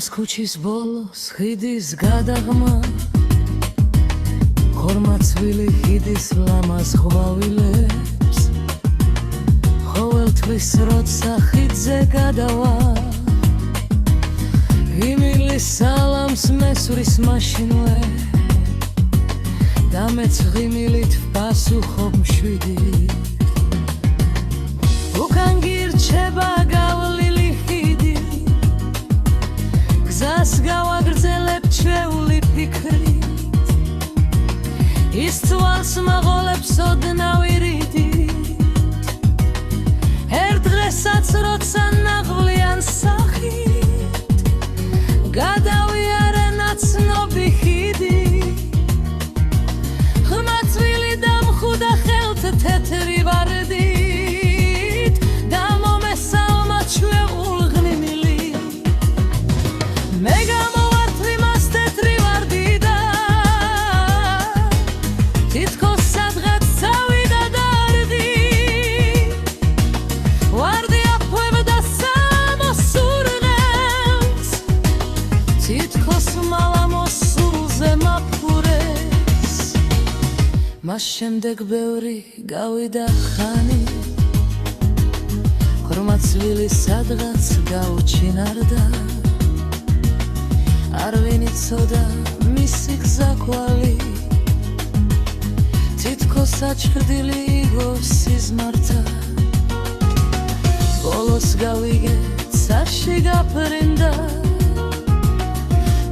ჭამს ქუჩის ბოლოს ხიდის გადაღმა ხორმაცვილი ხიდის ლამაზ ხვავილებს ყოველთვის როცა ხიდზე გადავა იმილის სალამს მესვრის მაშინვე და მეც ღიმილით ვპასუხობ მშვიდი უკან გირჩება გავლილი ხიდი გზას გავაგრძელებ ჩვეული ფიქრით ის თვალს მაღოლებს ოდნავი რიდით ერთ დღესაც როცა ნაღვლიან სახით გადავიარე ნაცნობი ხიდი ღმაწვილი დამხუდა ხელთ თეთრი ვარდით და მომესალმა ჩვეულ ღნიმილი მე გამოვართვი მას თეთრი ვარდიდან თითქოს სადღაც წავიდა დარდი ვარდი აფუებდა სამოსურნელს თითქოს მალამოსულზე მაფურეს მას შემდეგ ბევრი გავიდა ხანი ხორმაცვილი სადღაც გაუჩინარდა არ ვინიცოდა მისი გზაკვალი თითქოს აჩრდილი იგო სიზმართა ბოლოს გავიგე ცაში გაფრინდა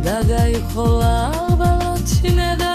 და გაიხოლა ალბათ იმედა